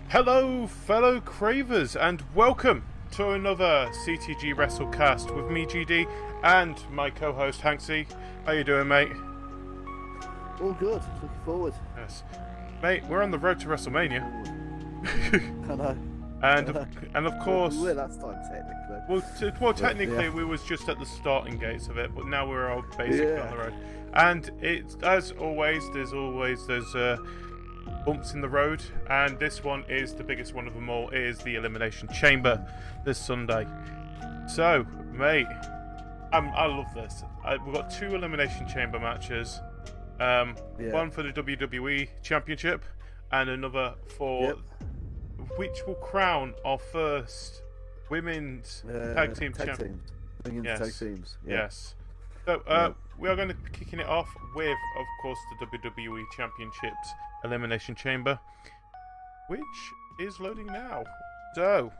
Hello, fellow Cravers, and welcome to another CTG Wrestlecast with me, GD, and my co-host, Hanksy. How you doing, mate? All good. Looking forward. Yes. Mate, we're on the road to WrestleMania. I know. And of course... We were last time, technically. Well, technically, we was just at the starting gates of it, but now we're all basically on the road. And it's, as always, there's bumps in the road, and this one is the biggest one of them all. It is the Elimination Chamber this Sunday. So, mate, I love this. We've got two Elimination Chamber matches. One for the WWE Championship, and another for which will crown our first women's tag team champion. Women's tag teams. Yeah. Yes. So we are going to be kicking it off with, of course, the WWE Championships Elimination Chamber, which is loading now. So,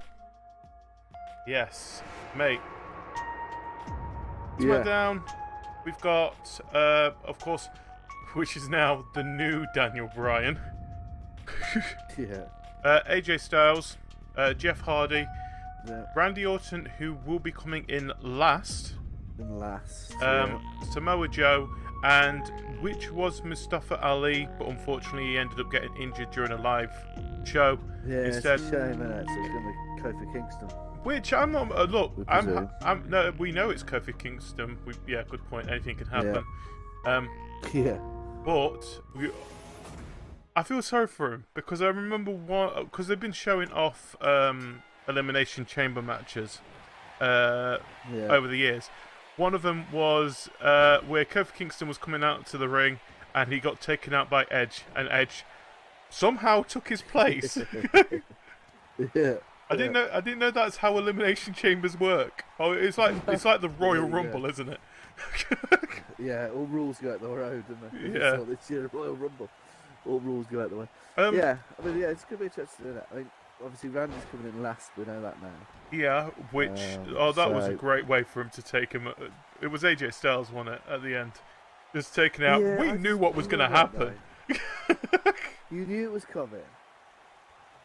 yes, mate. SmackDown. We've got, of course, which is now the new Daniel Bryan. AJ Styles, Jeff Hardy, Randy Orton, who will be coming in last. Samoa Joe, and which was Mustafa Ali, but unfortunately he ended up getting injured during a live show. Yeah, instead. It's a shame, isn't it? So it's going to be Kofi Kingston. Which I'm not. Look, no, we know it's Kofi Kingston. Good point. Anything can happen. But I feel sorry for him because I remember because they've been showing off Elimination Chamber matches over the years. One of them was where Kofi Kingston was coming out to the ring and he got taken out by Edge, and Edge somehow took his place. I didn't know that's how Elimination Chambers work. Oh, it's like the Royal Rumble, isn't it? All rules go out the road, don't they? Yeah. So this year Royal Rumble, all rules go out the way. It's going to be interesting, isn't it? I mean, obviously Randy's coming in last, we know that now. Yeah, which that was a great way for him to take him. It was AJ Styles won it at the end, just taking out. We knew what was going to happen. You knew it was coming.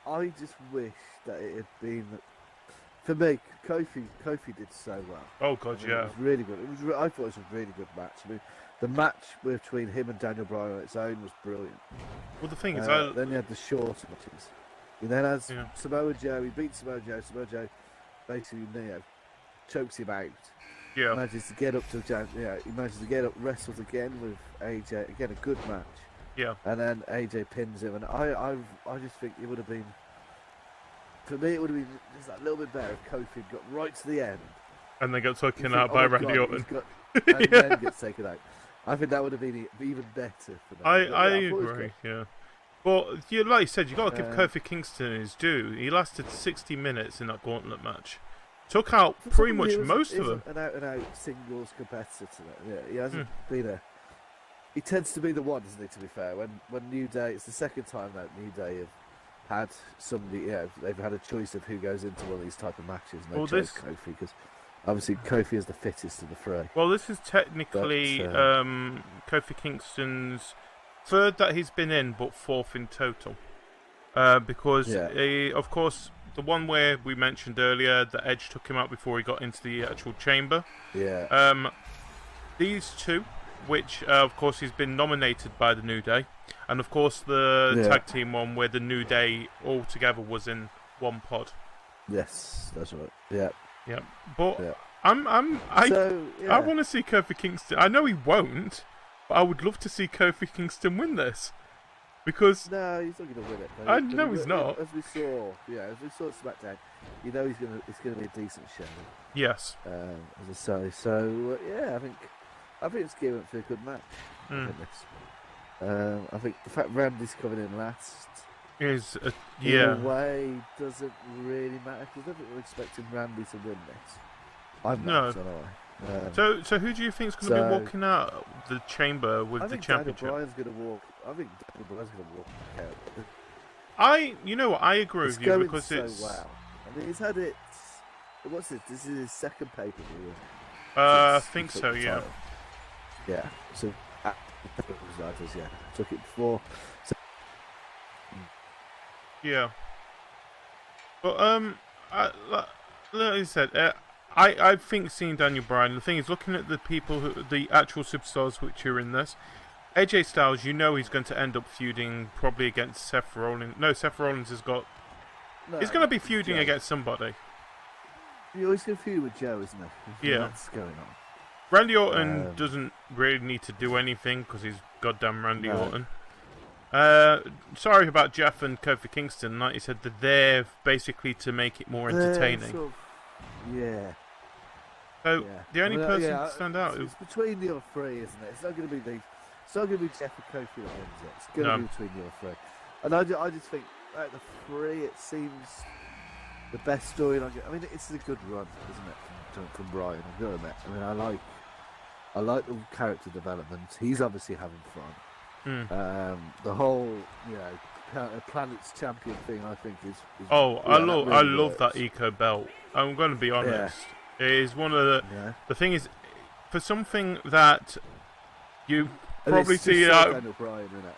I just wish that it had been. For me, Kofi did so well. Oh God, It was really good. I thought it was a really good match. I mean, the match between him and Daniel Bryan on its own was brilliant. Well, the thing is, then you had the short matches. He then has Samoa Joe. He beats Samoa Joe. Samoa Joe basically chokes him out. Yeah. Manages to get up to he manages to get up, wrestles again with AJ. Again, a good match. Yeah. And then AJ pins him, and I just think it would have been. For me, it would have been just that little bit better if Kofi had got right to the end. And then got taken out by Randy Orton. And then gets taken out. I think that would have been even better for them. I agree, yeah. But like you said, you got to give Kofi Kingston his due. He lasted 60 minutes in that gauntlet match. Took out pretty much most of them. An out-and-out singles competitor to that. Yeah, he hasn't been a. He tends to be the one, isn't he? To be fair, when New Day, it's the second time that New Day have had somebody. They've had a choice of who goes into one of these type of matches, and they chose Kofi because obviously Kofi is the fittest of the three. Well, this is technically Kofi Kingston's third that he's been in, but fourth in total. Because of course, the one where we mentioned earlier, the Edge took him out before he got into the actual chamber. Yeah. These two, which of course he's been nominated by the New Day, and of course the tag team one where the New Day all together was in one pod. Yes, that's right. Yeah. Yeah. But I want to see Kofi Kingston. I know he won't, but I would love to see Kofi Kingston win this. Because no, he's not going to win it. I know he's not. As we saw at SmackDown, you know it's going to be a decent show. Yes. As I say, so I think it's gearing up for a good match. I think the fact Randy's coming in last is in a way doesn't really matter because I think we're expecting Randy to win this. I'm not. So who do you think is going to be walking out the chamber with the championship? I think Daniel Bryan's going to walk out. I agree with you because it's. Well. I mean, he's had it. What's this? This is his second pay-per-view. I think so. Yeah. Title. Yeah. So, took it before. So, yeah. But like I said, I think seeing Daniel Bryan. The thing is, looking at the people, the actual superstars which are in this, AJ Styles, you know he's going to end up feuding probably against Seth Rollins. No, Seth Rollins has got. No, he's going to be feuding Joe. against somebody. You're always going to feud with Joe, isn't he? Yeah. That's going on. Randy Orton doesn't really need to do anything because he's goddamn Randy Orton. Sorry about Jeff and Kofi Kingston. Like you said, they're there basically to make it more entertaining. Yeah. So the only person to stand out it's between the other three, isn't it? It's not going to be it's not going to be Jeff and Kofi that wins it. It's going to be between the other three. And I just think out of the three, it seems the best storyline. I mean, it's a good run, isn't it, from Bryan? I've got to admit. I mean, I like the character development. He's obviously having fun. The whole, Planet's Champion thing, I think is I love that Eco belt. I'm going to be honest. It is one of the thing is, for something that you probably see Daniel Bryan in it.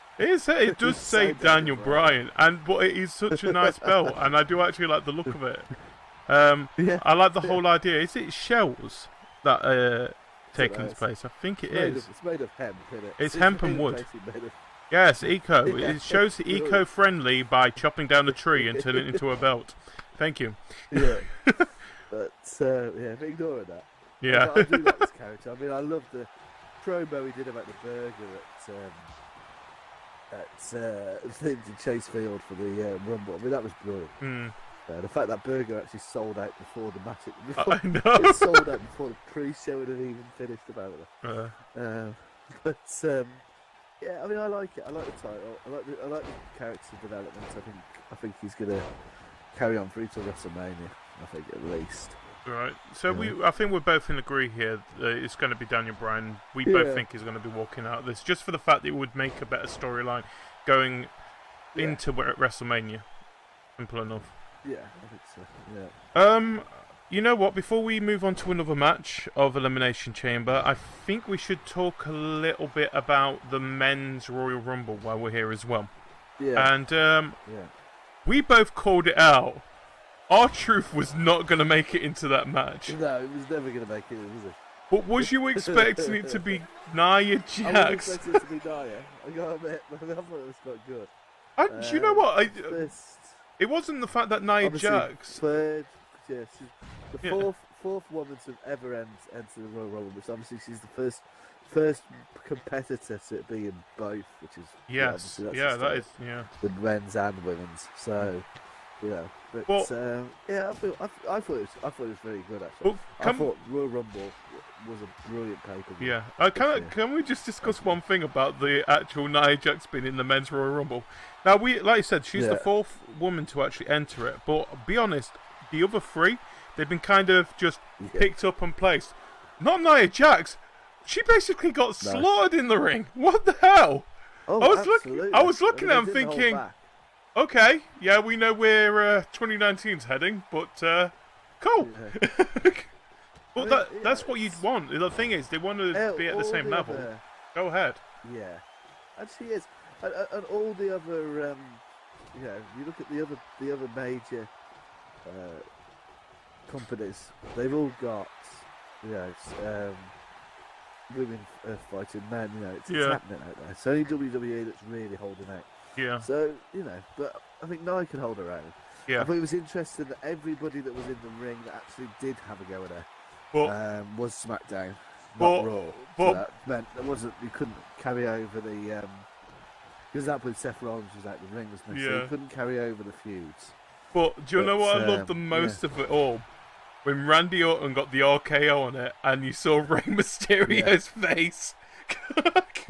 It does say Daniel Bryan, but it is such a nice belt, and I do actually like the look of it. I like the whole idea. Is it shells that taking place? I think it is. It's made of hemp, isn't it? It's hemp and wood. Yes, eco. It shows eco-friendly by chopping down a tree and turning it into a belt. Thank you. Yeah. But ignoring that. Yeah. I do like this character. I mean, I love the promo he did about the burger at Chase Field for the Rumble. I mean, that was brilliant. The fact that burger actually sold out before the match. I know. It sold out before the pre-show had even finished. About it. I mean, I like it. I like the title. I like the character development. I think he's gonna carry on through to WrestleMania. I think at least. Right. So I think we're both in agree here. It's going to be Daniel Bryan. We both think he's going to be walking out of this, just for the fact that it would make a better storyline going into WrestleMania. Simple enough. Yeah, I think so. Yeah. You know what? Before we move on to another match of Elimination Chamber, I think we should talk a little bit about the men's Royal Rumble while we're here as well. Yeah. And we both called it out. R-Truth was not going to make it into that match. No, he was never going to make it, was he? But was you expecting it to be Nia Jax? I was expecting it to be Nia. I got to admit, I thought it was quite good. Do you know what? It wasn't the fact that Nia Jax. Third, the fourth woman to ever enter the Royal Rumble, which obviously she's the first competitor to be in both, which is that is the men's and women's. So. I thought it was very good actually. Well, I thought Royal Rumble was a brilliant pay-per-view. Yeah, can we just discuss one thing about the actual Nia Jax being in the men's Royal Rumble? Now, like you said, she's the fourth woman to actually enter it. But be honest, the other three, they've been kind of just picked up and placed. Not Nia Jax. She basically got slaughtered in the ring. What the hell? Oh, I was looking at him thinking. Okay, we know where 2019's heading, but cool. Well, that's what you'd want. The thing is, they want to be at the same level. Go ahead. Yeah, and she is, and all the other, you look at the other major companies. They've all got, women fighting men. It's happening out there. It's only WWE that's really holding out. Yeah. So, but I think Nia can hold her own. Yeah. I think it was interesting that everybody that was in the ring that actually did have a go at her was SmackDown, not Raw. So that meant you couldn't carry over the because that when Seth Rollins was out the ring, wasn't he? So you couldn't carry over the feuds. But do you know what I love the most of it all? When Randy Orton got the RKO on it, and you saw Rey Mysterio's face. Look,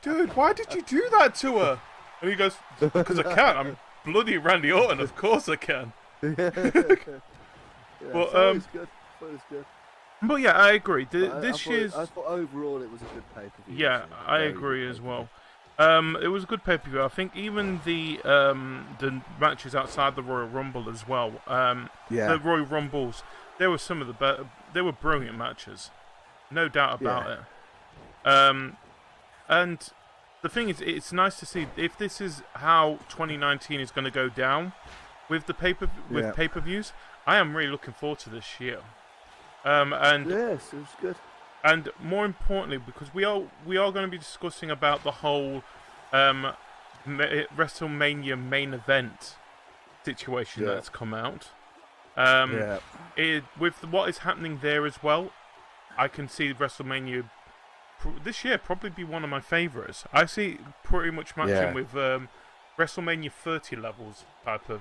dude, why did you do that to her? And he goes, because I can. I'm bloody Randy Orton. Of course I can. But it's good. But yeah, I agree. I thought overall it was a good pay-per-view. Yeah, I agree as well. It was a good pay-per-view. I think even the matches outside the Royal Rumble as well. The Royal Rumbles, they were some of the better. They were brilliant matches. No doubt about it. And the thing is, it's nice to see if this is how 2019 is going to go down with the pay-per-views. I am really looking forward to this year. And yes, it was good. And more importantly, because we are going to be discussing about the whole WrestleMania main event situation that's come out. With what is happening there as well, I can see WrestleMania this year probably be one of my favourites. I see it pretty much matching with WrestleMania 30 levels type of.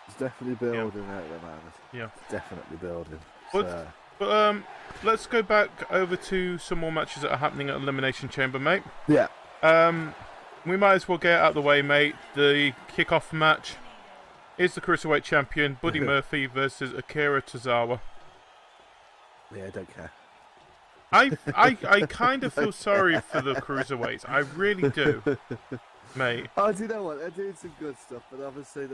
It's definitely building out there, man. Yeah, it's definitely building. But let's go back over to some more matches that are happening at Elimination Chamber, mate. Yeah. We might as well get it out of the way, mate. The kickoff match is the Cruiserweight Champion, Buddy Murphy versus Akira Tozawa. Yeah, I don't care. I kind of feel sorry for the Cruiserweights. I really do, mate. Oh, do you know what? They're doing some good stuff, but obviously,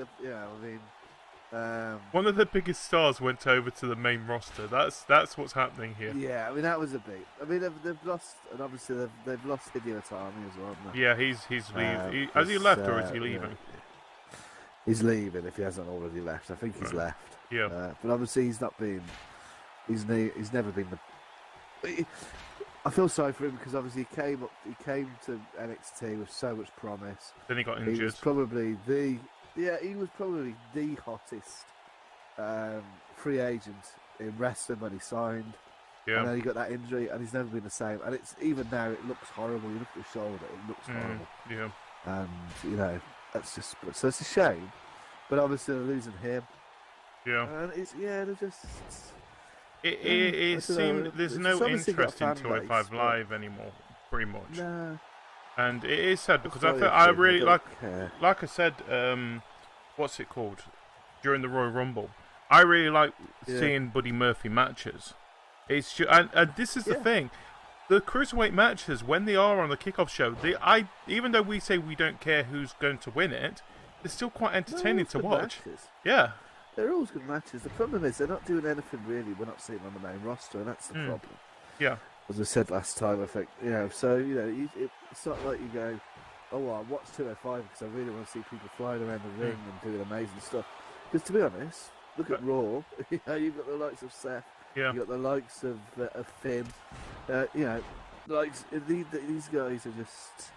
one of the biggest stars went over to the main roster. That's what's happening here. Yeah, I mean that was a big. I mean they've lost, and obviously they've lost Hideo Itami as well. Haven't they? Yeah, he's leaving. Has he left or is he leaving? He's leaving if he hasn't already left. I think he's left. Yeah, but obviously he's not been. He's never been the. I feel sorry for him because obviously he came to NXT with so much promise. Then he got injured. He was probably the hottest free agent in wrestling when he signed. Yeah. And then he got that injury, and he's never been the same. And it's even now, it looks horrible. You look at the shoulder, it looks horrible. Yeah. And that's just so it's a shame. But obviously they're losing him. Yeah. And they're just. It seemed there's no interest in 205 Live anymore, pretty much. Nah. And it is sad because I really like I said, what's it called? During the Royal Rumble, I really like seeing Buddy Murphy matches. It's just, and this is the thing, the cruiserweight matches when they are on the kickoff show, even though we say we don't care who's going to win it, they're still quite entertaining to watch. Matches. Yeah. They're always good matches. The problem is they're not doing anything really. We're not seeing them on the main roster, and that's the problem. Yeah. As I said last time, I think So it's not like you go, "Oh, well, I watched 205 because I really want to see people flying around the ring and doing amazing stuff." Because to be honest, look at Raw. You've got the likes of Seth. Yeah. You've got the likes of Finn. These guys are just,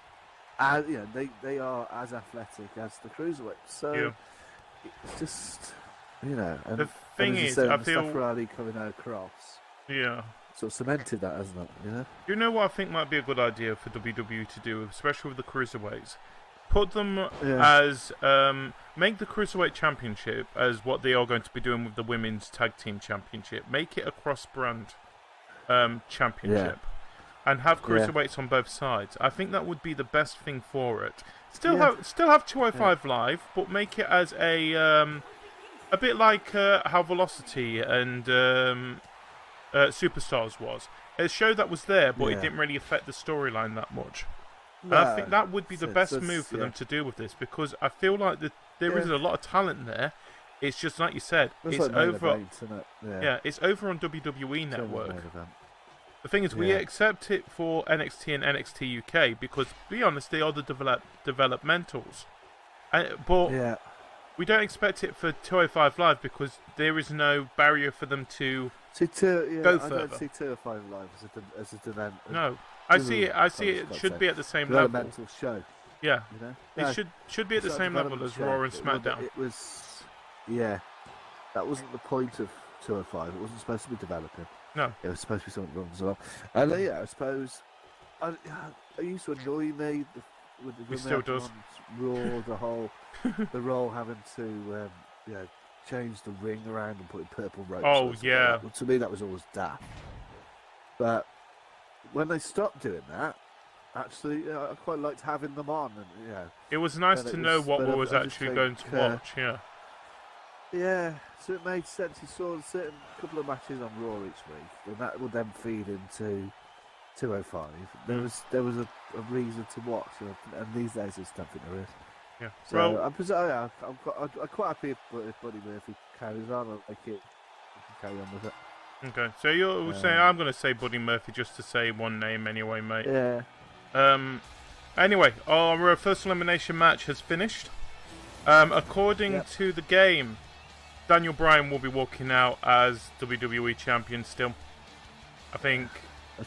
they are as athletic as the cruiserweights. So it's just. And the thing is, I feel Mustafa coming across. Yeah. Sort of cemented that, hasn't it? You know what I think might be a good idea for WWE to do, especially with the cruiserweights? Put them as make the Cruiserweight Championship as what they are going to be doing with the Women's Tag Team Championship. Make it a cross-brand championship, and have cruiserweights on both sides. I think that would be the best thing for it. Still have 205 Live, but make it as a bit like how Velocity and Superstars was. A show that was there, but it didn't really affect the storyline that much. No, I think that would be the best move for them to do with this, because I feel like there is a lot of talent there. It's just like you said, it's like over. Event, isn't it? It's over on WWE Network. The thing is, we accept it for NXT and NXT UK because, to be honest, they are the developmentals. But we don't expect it for 205 Live because there is no barrier for them to go further. I don't see 205 Live as a development. No. I see it should be at the same level. Developmental show. Yeah. It should be at the same level as Raw and SmackDown. It was, that wasn't the point of 205. It wasn't supposed to be developing. No. It was supposed to be something wrong as well. And I suppose, it used to annoy me with the it still does. Raw, the role having to, change the ring around and put purple ropes. Oh, yeah. Well, to me, that was always daft. But when they stopped doing that, actually, I quite liked having them on. And, it was nice to know what we was actually going to watch, Yeah, so it made sense. You saw a certain couple of matches on Raw each week, and that would then feed into 205. There was a reason to watch, and these days I just don't think there is. Yeah. So I'm quite happy if Buddy Murphy carries on. I like it. You can carry on with it. Okay, so you're saying I'm going to say Buddy Murphy just to say one name anyway, mate. Yeah. Anyway, our first elimination match has finished. According to the game, Daniel Bryan will be walking out as WWE champion still. I think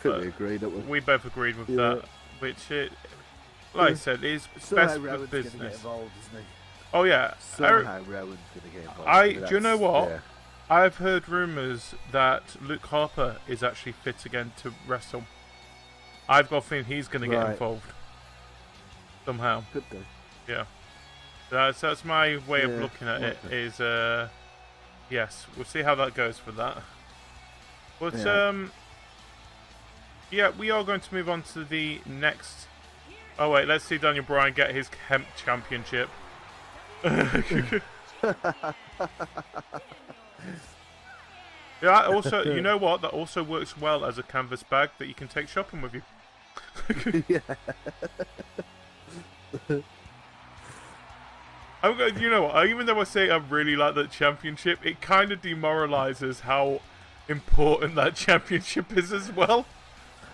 we agreed. We both agreed with that. Which, like I said, is best for Rowan's business. Get involved, isn't he? Oh yeah. Somehow Rowan's going to get involved. Do you know what? Yeah. I've heard rumours that Luke Harper is actually fit again to wrestle. I've got a feeling he's going to get involved somehow. Could do. Yeah. That's my way of looking at it. Is yes, we'll see how that goes for that. But we are going to move on to the next. Oh wait, let's see Daniel Bryan get his Hemp Championship. Yeah. Also, you know what? That also works well as a canvas bag that you can take shopping with you. Yeah. You know what? Even though I say I really like that championship, it kind of demoralizes how important that championship is as well.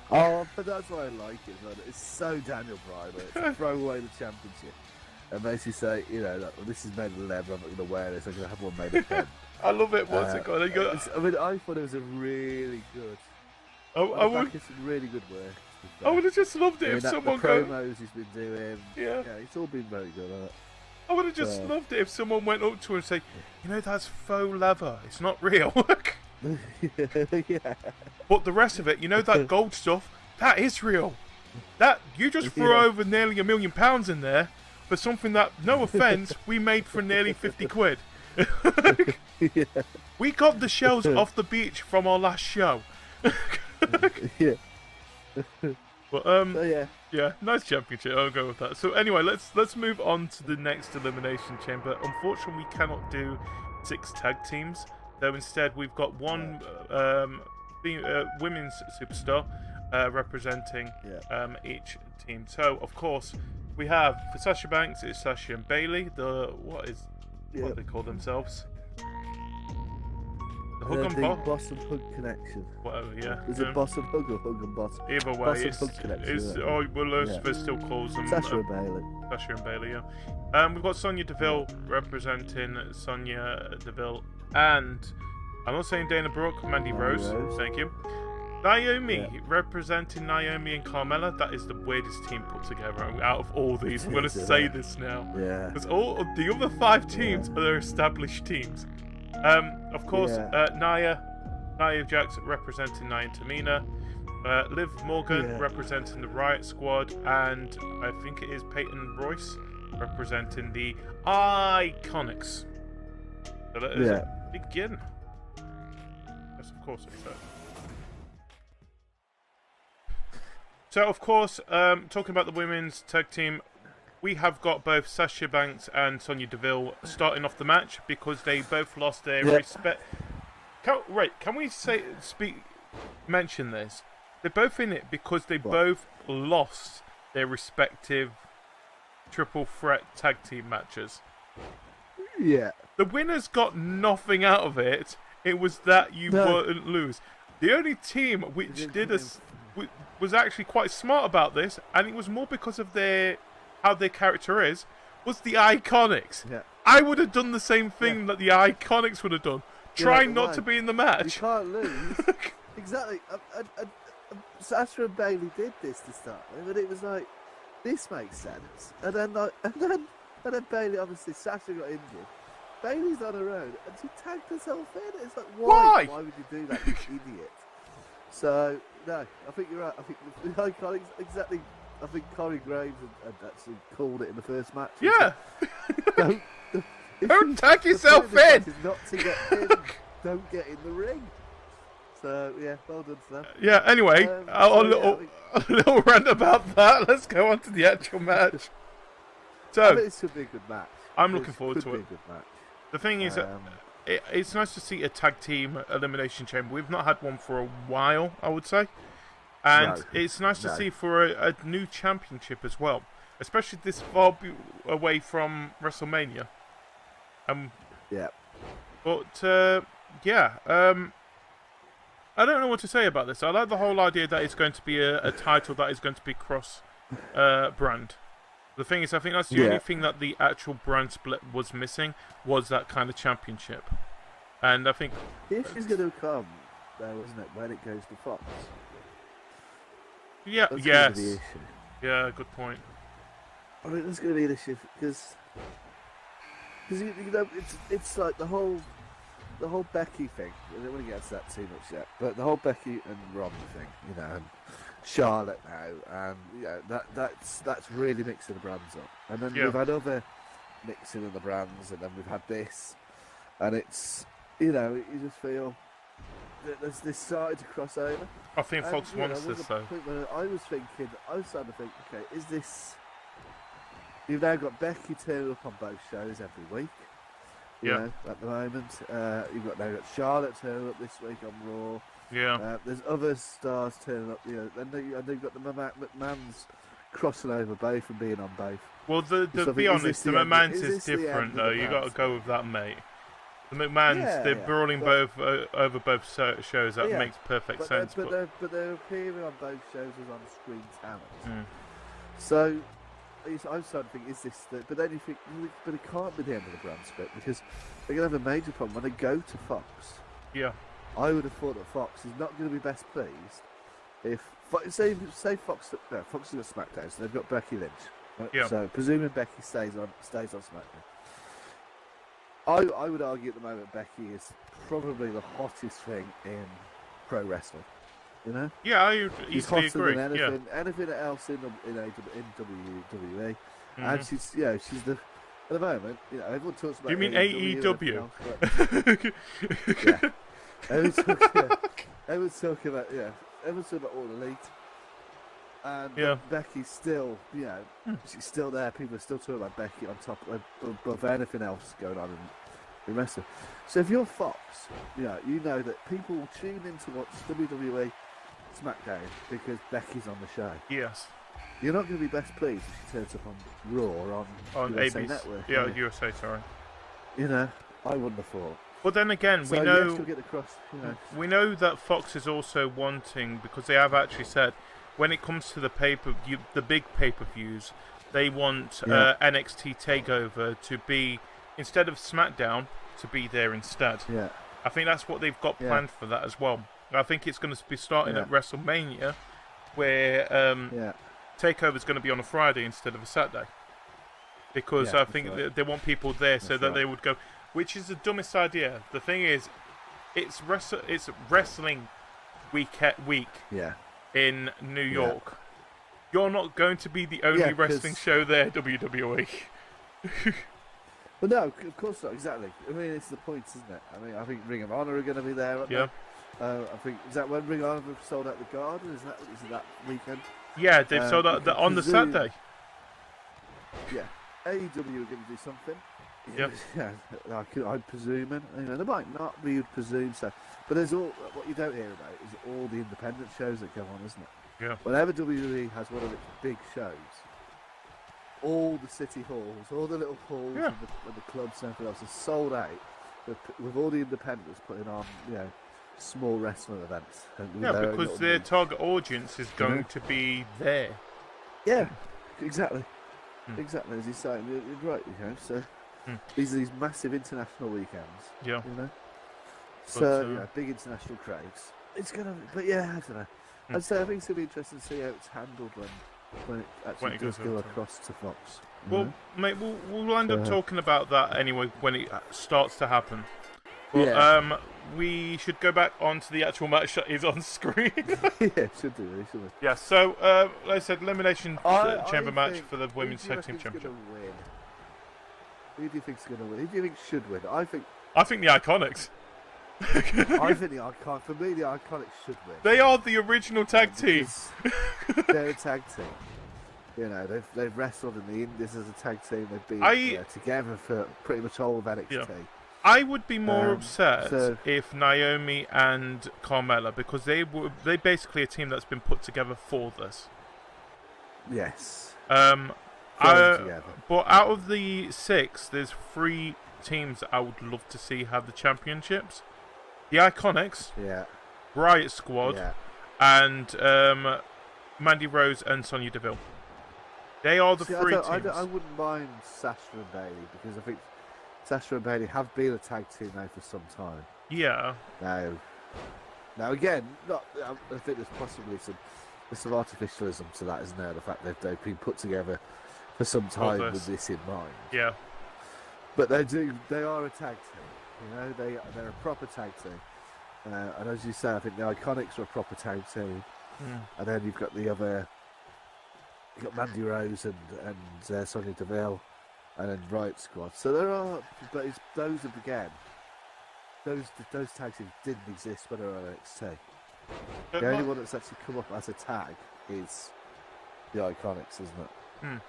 Oh, but that's why I like it. Man. It's so Daniel Bryan. It's throw away the championship and basically say, you know, this is made of leather. I'm not going to wear this. I'm going to have one made of pen. I love it. What's it called? I mean, I thought it was a really good. I would. It's really good work. I would have just loved it if someone the promos he's been doing. Yeah, it's all been very good. I would have just loved it if someone went up to her and said, you know, that's faux leather. It's not real. Yeah. But the rest of it, you know, that gold stuff, that is real. That you just threw over nearly £1 million in there for something that, no offence, we made for nearly 50 quid. Yeah. We got the shells off the beach from our last show. Yeah. But yeah, nice championship. I'll go with that. So anyway, let's move on to the next Elimination Chamber. Unfortunately, we cannot do 6 tag teams. Though instead we've got one women's superstar representing each team. So of course we have for Sasha Banks, it's Sasha and Bailey. What do they call themselves? The Hug and Boss? Boss and Hug Connection. Whatever, yeah. Is it Boss and Hug or Hug and Boss? Either way, Boss and Hug Connection. Still calls them Sasha and Bailey. Sasha and Bailey, yeah. We've got Sonya Deville representing Sonya Deville, and I'm not saying Dana Brooke, Mandy Rose. Thank you. Naomi representing Naomi and Carmella. That is the weirdest team put together out of all these. I'm going to say this now. Yeah. Because all of the other 5 teams are established teams. Of course, Nia Jax representing Nia and Tamina. Liv Morgan representing the Riot Squad. And I think it is Peyton Royce representing the Iconics. So let us begin. Yes, of course it's that. So, of course, talking about the women's tag team, we have got both Sasha Banks and Sonya Deville starting off the match because they both lost their respect. Can we mention this? They're both in it because they both lost their respective triple threat tag team matches. Yeah. The winners got nothing out of it. It was that you wouldn't lose. The only team which was actually quite smart about this, and it was more because of how their character is, was the Iconics. Yeah. I would have done the same thing that the Iconics would have done. Try not to be in the match. You can't lose. Exactly. Sasha and Bailey did this to start with, and it was like, this makes sense. And then Bailey, obviously, Sasha got injured. Bailey's on her own, and she tagged herself in. It's like, why? Why would you do that, you idiot? So, no, I think you're right. I think the Iconics, exactly. I think Corey Graves had actually called it in the first match. Yeah. Don't tag yourself in. Not to get in. Don't get in the ring. So, yeah, well done for them. Yeah, anyway, a little rant about that. Let's go on to the actual match. So, I think this should be a good match. I'm looking forward to it. Be a good match. The thing is, it's nice to see a tag team elimination chamber. We've not had one for a while, I would say. And it's nice to see for a new championship as well. Especially this far away from WrestleMania. Yeah. But, I don't know what to say about this. I like the whole idea that it's going to be a title that is going to be cross brand. The thing is, I think that's the only thing that the actual brand split was missing, was that kind of championship. And I think the issue's going to come, though, isn't it, when it goes to Fox? Yeah. That's Yes. gonna be the issue. Yeah. Good point. I mean, there's going to be an issue because you know it's like the whole Becky thing. I don't want to get into that too much yet, but the whole Becky and Ron thing, you know, and Charlotte now, and that's really mixing the brands up. And then we've had other mixing of the brands, and then we've had this, and it's, you know, you just feel that there's this starting to cross over. I think Fox wants this though. I was starting to think, okay, is this? You've now got Becky turning up on both shows every week. You know, at the moment, you've now got Charlotte turning up this week on Raw. Yeah. There's other stars turning up. You know, and you've got the McMahons crossing over both and being on both. Well, to be honest, the McMahons is different though. You got to go with that, mate. The McMahons, they're brawling both over both shows. That makes perfect sense. But they're appearing on both shows as on-screen talent. So I'm starting to think, is this? But then you think, but it can't be the end of the brand split because they're going to have a major problem when they go to Fox. Yeah. I would have thought that Fox is not going to be best pleased if, say Fox has got SmackDown, so they've got Becky Lynch. Right? Yeah. So presuming Becky stays on SmackDown. I would argue at the moment Becky is probably the hottest thing in pro wrestling. You know? Yeah, I easily agree. Than anything else in WWE, and she's the, at the moment, you know, everyone talks about. Do you mean AEW? Everyone's talking about All Elite, and Becky's still, you know, she's still there. People are still talking about Becky on top above anything else going on in wrestling. So if you're Fox, you know that people will tune in to watch WWE SmackDown because Becky's on the show. Yes. You're not going to be best pleased if she turns up on Raw or on USA ABC Network. Yeah, USA, sorry. You know, I wouldn't have thought. But then again, so we know yes, you'll get across, you know. We know that Fox is also wanting, because they have actually said, when it comes to the big pay-per-views, they want NXT TakeOver to be, instead of SmackDown, to be there instead. Yeah. I think that's what they've got planned for that as well. I think it's going to be starting at WrestleMania, where TakeOver is going to be on a Friday instead of a Saturday. Because I think they want people there so that they would go, which is the dumbest idea. The thing is, it's wrestling week in New York. You're not going to be the only wrestling show there, WWE. Well, no, of course not. Exactly. I mean, it's the point, isn't it? I mean, I think Ring of Honor are going to be there. I think, is that when Ring of Honor have sold out the Garden? Is it that weekend? Yeah, they've sold out on the Saturday. Yeah, AEW are going to do something. Yep. Yeah, I'm presuming. You know, they might not, but you'd presume so. But there's what you don't hear about is all the independent shows that go on, isn't it? Yeah. Whenever WWE has one of its big shows, all the city halls, all the little halls and the clubs and everything else are sold out with all the independents putting on, you know, small wrestling events. Because their target audience is going to be there. Yeah, exactly. Exactly, as you're saying, you're right, you know, so these are these massive international weekends. Yeah. You know? So, big international crowds. It's going to be, but yeah, I don't know. I'd say I think it's going to be interesting to see how it's handled when it actually does go across to Fox. Well, mate, we'll end up talking about that anyway when it starts to happen. Well, we should go back onto the actual match that is on screen. Should do. Yeah, so, like I said, Elimination Chamber match for the Women's Tag Team Championship. Who do you think's going to win? Who do you think should win? I think the Iconics. I think the Iconics. For me, the Iconics should win. They are the original tag team. They're a tag team. You know, they've wrestled in the Indies as a tag team. They've been together for pretty much all of NXT. Yeah. I would be more upset if Naomi and Carmella, because they basically a team that's been put together for this. Yes. But out of the 6, there's 3 teams that I would love to see have the championships. The Iconics, Riot Squad, and Mandy Rose and Sonya Deville. They are the See, three teams. I wouldn't mind Sasha and Bailey because I think Sasha and Bailey have been a tag team now for some time. Yeah. Now again, I think there's possibly some artificialism to that, isn't there? The fact that they've been put together for some time with this in mind. Yeah. But they are a tag team. You know, they're a proper tag team. And as you say, I think the Iconics are a proper tag team. And then you've got you've got Mandy Rose and Sonya Deville, and then Riot Squad. So there are, but those tag teams didn't exist when they were on NXT. The only one that's actually come up as a tag is the Iconics, isn't it?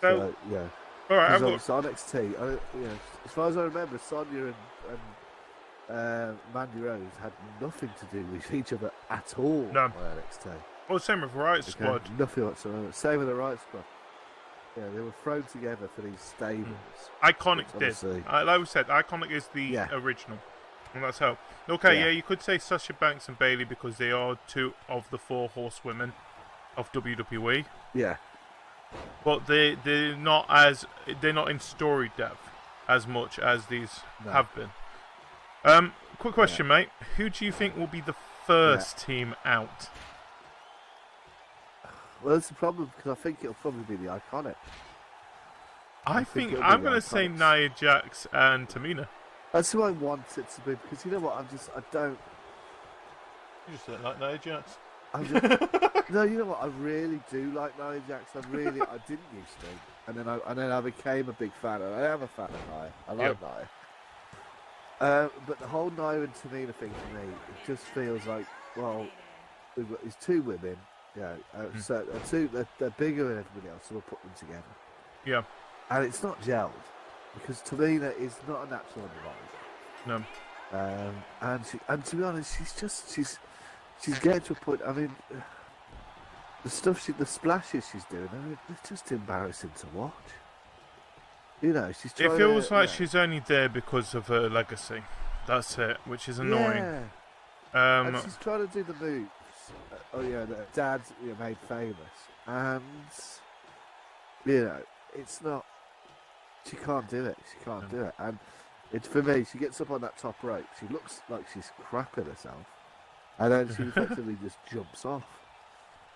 So yeah. All right. On NXT, as far as I remember, Sonya and Mandy Rose had nothing to do with each other at all on NXT. Well, same with Riot Squad. Nothing whatsoever. Same with the Riot Squad. Yeah, they were thrown together for these stables. Iconic did. Like we said, Iconic is the original. And that's how. Okay, yeah, you could say Sasha Banks and Bailey because they are two of the 4 horsewomen of WWE. Yeah. But they're not in story depth as much as these have been. Quick question, mate. Who do you think will be the first team out? Well, that's the problem because I think it'll probably be the Iconic. I think I'm going to say Nia Jax and Tamina. That's who I want it to be because you know what? I don't. You just don't like Nia Jax. No, you know what? I really do like Nia Jax. I didn't used to, and then I became a big fan, and I am a fan of Nia. I like Nia. But the whole Nia and Tamina thing for me, it just feels like, well, it's 2 women. Yeah, so they're bigger than everybody else, so we'll put them together. Yeah. And it's not gelled, because Tamina is not a natural on the mic. No. And to be honest, she's getting to a point, I mean, the splashes she's doing, I mean, it's just embarrassing to watch. You know, she's trying It feels like she's only there because of her legacy. That's it, which is annoying. Yeah. And she's trying to do the moves. That Dad made famous, and it's not. She can't do it. She can't do it, and it's for me. She gets up on that top rope. She looks like she's crapping herself, and then she effectively just jumps off.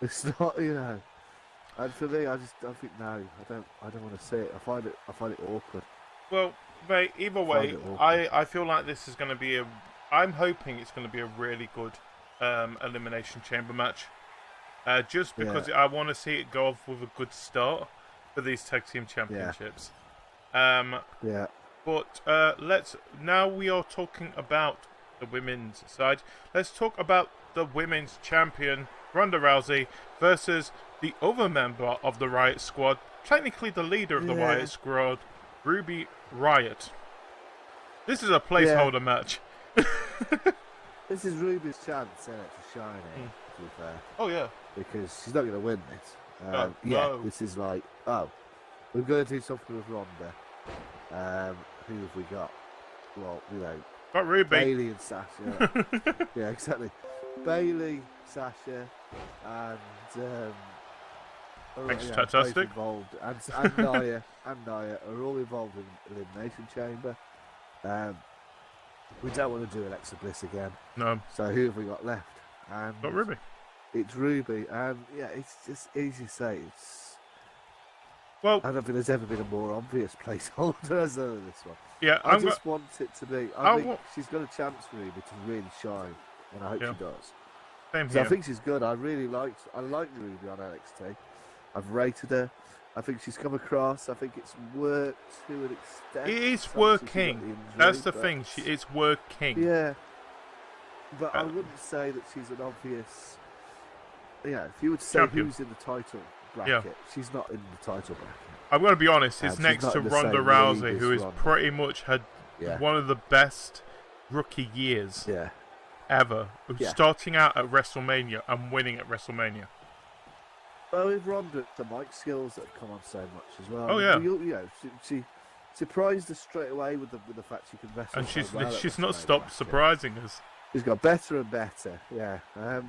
It's not, And for me, I think no. I don't want to see it. I find it awkward. Well, mate. Either way, I feel like this is going to be I'm hoping it's going to be a really good Elimination Chamber match. Just because I want to see it go off with a good start for these tag team championships. But now we are talking about the women's side. Let's talk about the women's champion Ronda Rousey versus the other member of the Riot Squad, technically the leader of the Riot Squad, Ruby Riott. This is a placeholder match. This is Ruby's chance to shine here, to be fair. Oh, yeah. Because she's not going to win this. No. This is like, we're going to do something with Ronda. Who have we got? Well, got Ruby. Bailey and Sasha. Yeah, exactly. Bailey, Sasha, and fantastic. Involved, and Nia are all involved in Elimination Chamber. We don't want to do Alexa Bliss again. No. So who have we got left? And got Ruby. It's Ruby, and it's just easy to say. Well, I don't think there's ever been a more obvious placeholder as this one. Yeah, I just want it to be. I think she's got a chance, Ruby, to really shine, and I hope she does. Same here. I think she's good. I like Ruby on NXT. I've rated her. I think she's come across. I think it's worked to an extent. It is working. That's the thing. It's working. Yeah. But I wouldn't say that she's an obvious. Yeah, if you would say champion. Who's in the title bracket, she's not in the title bracket. I'm going to be honest. It's next to Ronda Rousey, who has pretty much had one of the best rookie years ever. Starting out at WrestleMania and winning at WrestleMania. Well, with Ronda, the mic skills that have come on so much as well. Oh yeah. She surprised us straight away with the fact she can wrestle. And she's not stopped surprising us. She's got better and better. Yeah.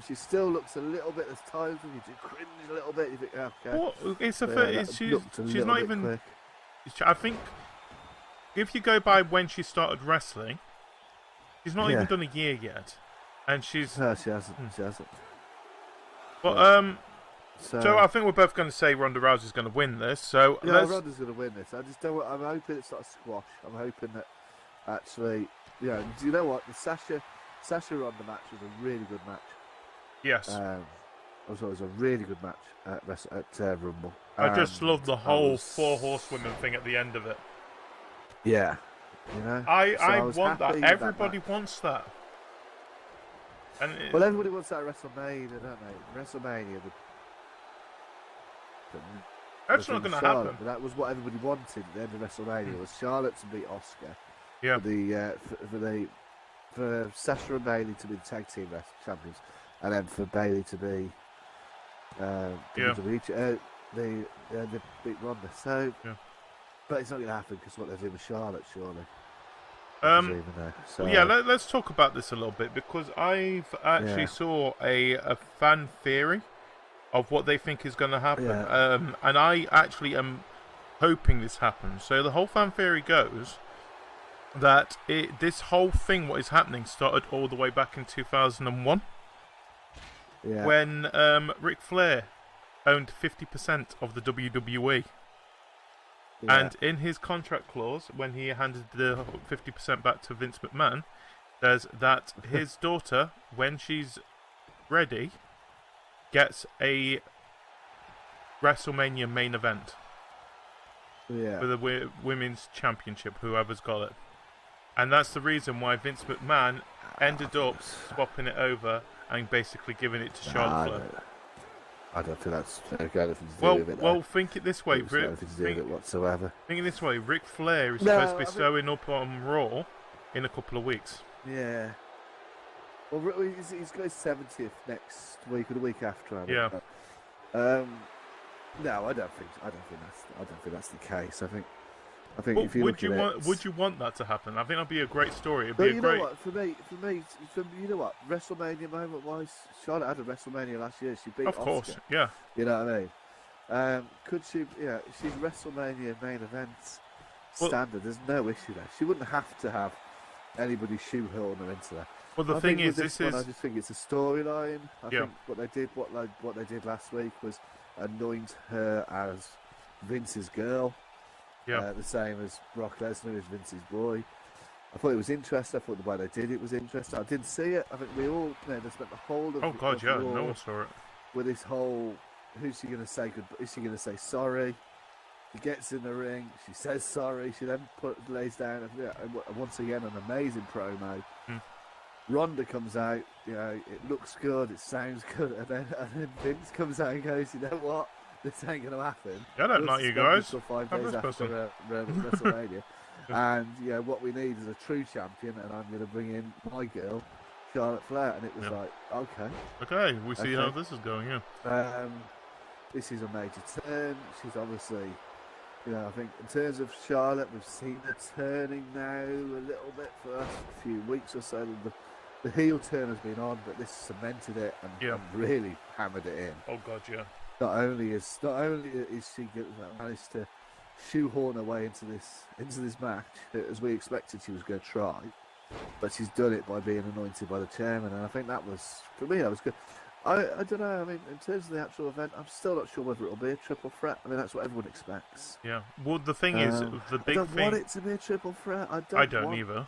She still looks a little bit. There's times when you do cringe a little bit. You think, okay. Well, it's a Yeah, she's not even. Quick. I think if you go by when she started wrestling, she's not even done a year yet, and she's. No, she hasn't. She hasn't. But so I think we're both going to say Ronda Rousey's going to win this. So yeah, Ronda's going to win this. I just don't. I'm hoping it's not a squash. I'm hoping that actually, do you know what? The Sasha Ronda match was a really good match. Yes. It was a really good match at Rumble. I just love the whole 4 horsewomen thing at the end of it. Yeah. I want that. Everybody wants that. And well, everybody wants that at WrestleMania, don't they? WrestleMania. That's not going to happen. But that was what everybody wanted at the end of WrestleMania. Was Charlotte to beat Asuka. Yeah. For Sasha and Bayley to be the tag team champions, and then for Bayley to be WWE, they beat Ronda. So, but it's not going to happen because what they're doing with Charlotte, surely. Let's talk about this a little bit because I've actually saw a fan theory of what they think is going to happen, and I actually am hoping this happens. So the whole fan theory goes that this whole thing, what is happening, started all the way back in 2001 when Ric Flair owned 50% of the WWE. Yeah. And in his contract clause, when he handed the 50% back to Vince McMahon, says that his daughter, when she's ready, gets a WrestleMania main event for the women's championship, whoever's got it. And that's the reason why Vince McMahon ended up swapping it over and basically giving it to Charlotte Flair. I don't think that's got anything to do with it. Well, think it this way. Nothing to do with it whatsoever. Think it this way. Ric Flair is supposed to be showing up on Raw in a couple of weeks. Yeah. Well, he's got his 70th next week or the week after. No, I don't think that's the case. I think if you would you want that to happen? I think that'd be a great story. It'd but be a you great. know what? For me, you know what? WrestleMania moment-wise, Charlotte had a WrestleMania last year. She beat Of course, Asuka. yeah. You know what I mean? Could she? Yeah, she's WrestleMania main event standard. There's no issue there. She wouldn't have to have anybody shoehorn her into that. Well, the thing is, I just think it's a storyline. I think what they did last week was anoint her as Vince's girl. Yeah. The same as Brock Lesnar is Vince's boy. I thought it was interesting. I thought the way they did it was interesting. I didn't see it. I think we all, they spent the whole of no one saw it. With this whole, who's she going to say good? Is she going to say sorry? She gets in the ring. She says sorry. She then lays down. And once again, an amazing promo. Ronda comes out. It looks good. It sounds good. And then Vince comes out and goes, you know what? This ain't going to happen. I don't like you guys. Until 5 days after WrestleMania. And what we need is a true champion, and I'm going to bring in my girl, Charlotte Flair. And it was like, okay. We see how this is going, This is a major turn. She's obviously, I think in terms of Charlotte, we've seen her turning now a little bit for a few weeks or so. The heel turn has been on, but this cemented it and really hammered it in. Oh God, yeah. Not only is she managed to shoehorn her way into this match as we expected she was going to try, but she's done it by being anointed by the chairman, and I think that was, for me, that was good. I don't know. I mean, in terms of the actual event, I'm still not sure whether it'll be a triple threat. I mean, that's what everyone expects. Yeah. Well, the thing is, the big thing. I don't want it to be a triple threat. I don't either.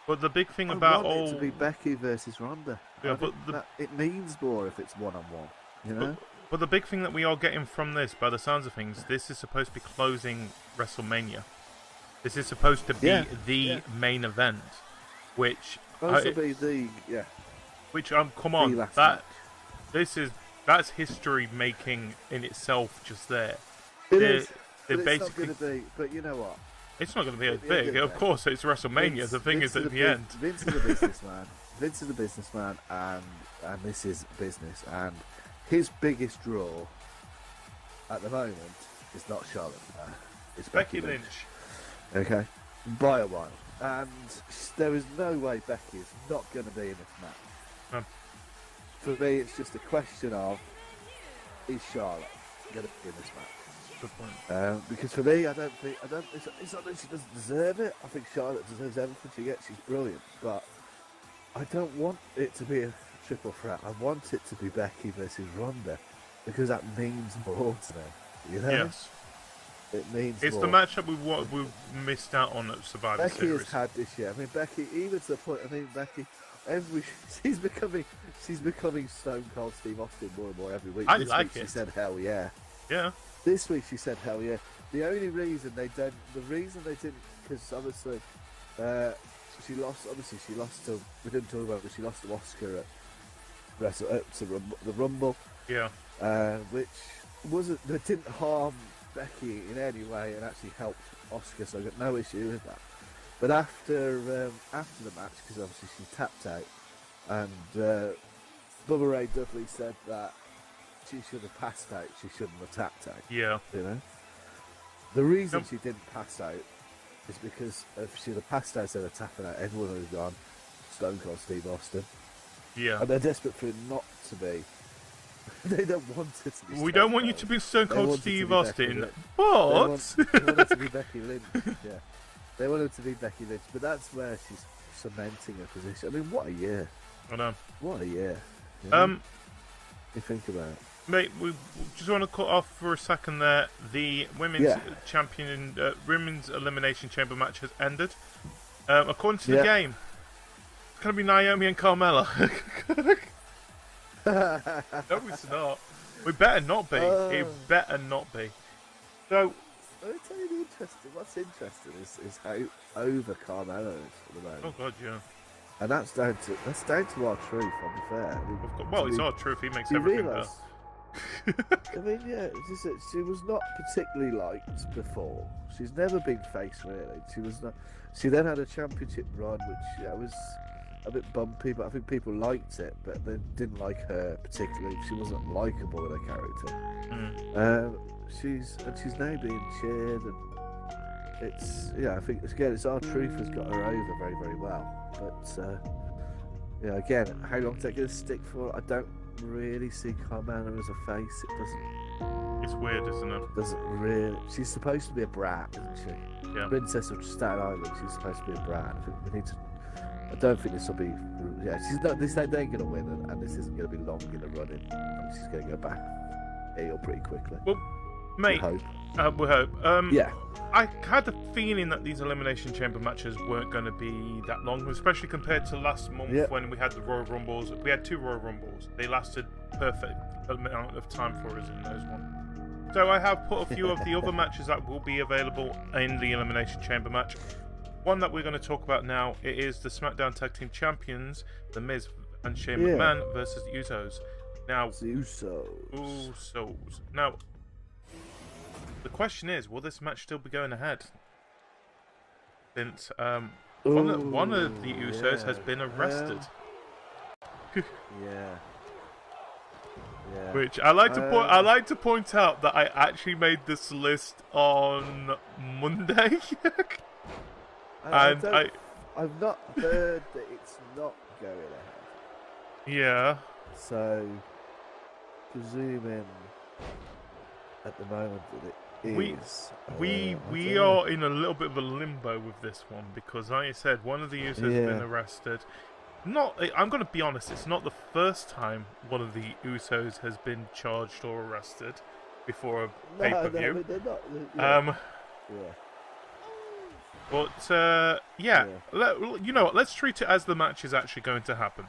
But the big thing about it to be Becky versus Ronda. Yeah, but it means more if it's one-on-one. You know? But the big thing that we are getting from this, by the sounds of things, this is supposed to be closing WrestleMania. This is supposed to be the main event, which come on, that's history making in itself just there. It's not going to be, but you know what? It's not going to be as big. Of course, it's WrestleMania. The thing is at the end. Vince is a businessman. Vince is a businessman, and this is business. And his biggest draw at the moment is not Charlotte Flair. It's Becky Lynch. Okay, by a while. and there is no way Becky is not going to be in this match. No. For me, it's just a question of, is Charlotte going to be in this match? Good point. Because for me, it's not that she doesn't deserve it. I think Charlotte deserves everything she gets. She's brilliant, but I don't want it to be a triple threat. I want it to be Becky versus Ronda, because that means more to me. You know? Yes. It means it's more. the match that we've missed out on at Survivor Becky Series. has had this year. I mean, Becky, even to the point. I mean, Becky, she's becoming Stone Cold Steve Austin more and more every week. I this like week it. She said, "Hell yeah." Yeah. This week she said, "Hell yeah." The only reason they didn't, because obviously she lost. Obviously, she lost to. We didn't talk about it, but she lost to Oscar at the Rumble. Yeah. Which that didn't harm Becky in any way and actually helped Oscar, so I got no issue with that. But after the match, because obviously she tapped out, and Bubba Ray Dudley said that she should have passed out, she shouldn't have tapped out. Yeah. You know? The reason she didn't pass out is because if she'd have passed out instead of tapping out, everyone would have gone Stone Cold Steve Austin. Yeah. And they're desperate for it not to be. They don't want it to be. We don't want you to be Stone Cold Steve Austin, but they want it to be Becky Lynch. Yeah, they want it to be Becky Lynch, but that's where she's cementing her position. I mean, what a year! I know. What a year! You know? You think about it, mate. We just want to cut off for a second there. The women's women's elimination chamber match has ended. According to the game, it's gonna be Naomi and Carmella. No, it's not. We better not be. It better not be. So, I'll tell you what's interesting is how over Carmella is at the moment. oh god, yeah. And that's down to our truth. On the fair. I mean, well, it's our truth. He makes everything better. I mean, yeah, she was not particularly liked before. She's never been faced really. She was not. She then had a championship run, which was a bit bumpy, but I think people liked it, but they didn't like her particularly. She wasn't likable with her character. She's now being cheered, and it's I think it's our truth has got her over very, very well. But again, how long is that going to stick for? I don't really see Carmella as a face. It doesn't. It's weird, isn't it? Doesn't really. She's supposed to be a brat, isn't she? Yeah. Princess of Staten Island. She's supposed to be a brat. I think we need to. I don't think this will be. Yeah, she's not. They ain't going to win, and this isn't going to be long in the running. She's going to go back heel pretty quickly. Well, mate, we hope. Yeah. I had a feeling that these Elimination Chamber matches weren't going to be that long, especially compared to last month when we had the Royal Rumbles. We had 2 Royal Rumbles. They lasted perfect amount of time for us in those ones. So I have put a few of the other matches that will be available in the Elimination Chamber match. One that we're going to talk about now, it is the SmackDown Tag Team Champions, The Miz and Shane McMahon versus the Usos. Now, Usos. Now, the question is, will this match still be going ahead? Since one of the Usos has been arrested. Which I like to point out that I actually made this list on Monday. I've not heard that it's not going ahead. Yeah. So, presuming at the moment that it is. We are in a little bit of a limbo with this one because, like I said, one of the Usos has been arrested. I'm going to be honest, it's not the first time one of the Usos has been charged or arrested before a pay-per-view. But you know what? Let's treat it as the match is actually going to happen.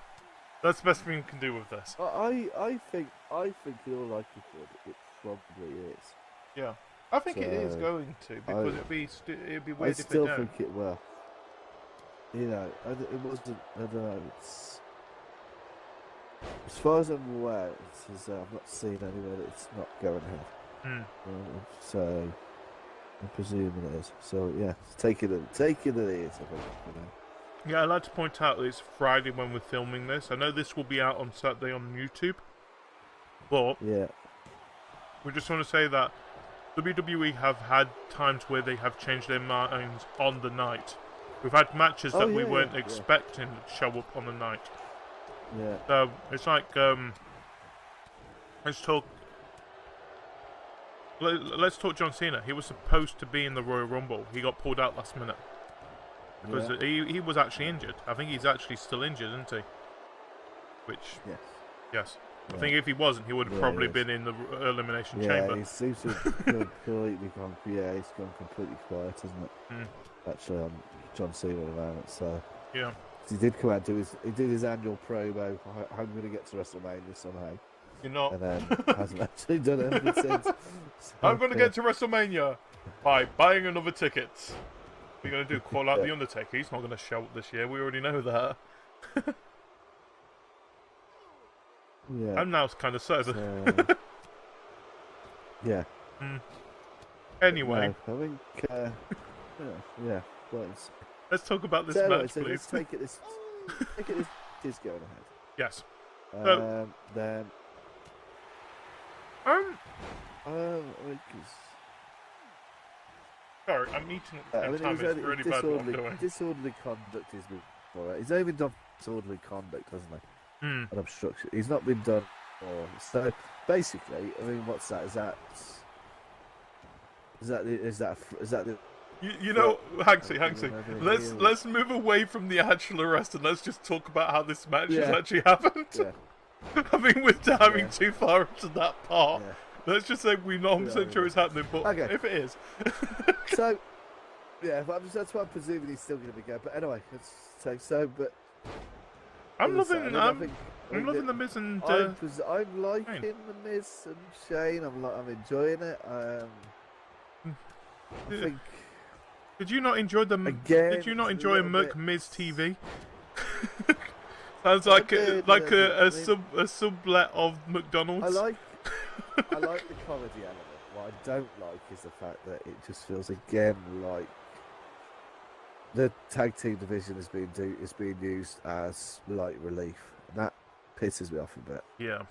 That's the best thing we can do with this. I think in all likelihood it probably is. Yeah, I think it is going to because it'd be weird if it don't. I still think it will. You know, it wasn't. I don't know. It's as far as I'm aware, I've not seen anywhere that it's not going ahead. So I'm presuming it is. So yeah, take it as it is. I think. You know. Yeah, I'd like to point out that it's Friday when we're filming this. I know this will be out on Saturday on YouTube, but we just want to say that WWE have had times where they have changed their minds on the night. We've had matches that we weren't yeah. expecting to show up on the night. Yeah. So it's like, let's talk John Cena. He was supposed to be in the Royal Rumble. He got pulled out last minute because he was actually injured. I think he's actually still injured, isn't he? Which yes. I think if he wasn't, he would have probably been in the Elimination Chamber. Yeah, he seems to have completely gone. Yeah, he's gone completely quiet, hasn't it? Actually, on John Cena at the moment. So yeah, he did come out and did his annual promo. I'm going to get to WrestleMania somehow. You're not. And then hasn't actually done it since. So, I'm going to get to WrestleMania by buying another ticket. We're going to do call out the Undertaker. He's not going to show up this year. We already know that. Yeah. I'm now kind of sad. Yeah. Anyway. No, I think. Yeah. Well, let's talk about this match, please. Let's take it. This is going ahead. Yes. Then. Sorry, I'm eating at the same time. It's really bad what I'm doing. Disorderly conduct is before. He's only been done disorderly conduct, hasn't he? And obstruction. He's not been done for. So basically, I mean, what's that? Is that the? You know, Hanksy. Let's move away from the actual arrest and let's just talk about how this match has actually happened. Yeah. I think we're diving too far into that part. Yeah. Let's just say we're not 100% sure it's happening, but if it is. So, that's why I'm presuming he's still going to be going. But anyway, but I'm loving the Miz and. I'm liking the Miz and Shane. I'm enjoying it. I think. Did you not enjoy Did you not enjoy Miz TV? Sounds like a sublet of McDonald's. I like the comedy element. What I don't like is the fact that it just feels again like the tag team division is being used as light relief, and that pisses me off a bit. Yeah,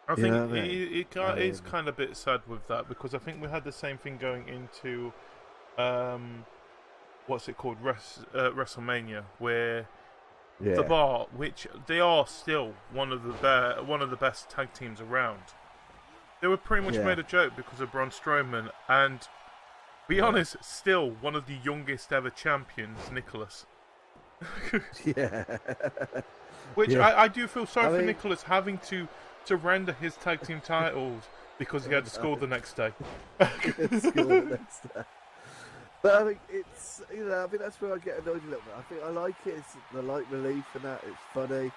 I think it is kind of a bit sad with that because I think we had the same thing going into what's it called, WrestleMania, where the Bar, which they are still one of the best tag teams around. They were pretty much made a joke because of Braun Strowman and, to be honest, still one of the youngest ever champions, Nicholas. Which I do feel sorry for Nicholas having to render his tag team titles because he had to score the next day. But I think it's, that's where I get annoyed a little bit. I think I like it. It's the light relief and that. It's funny.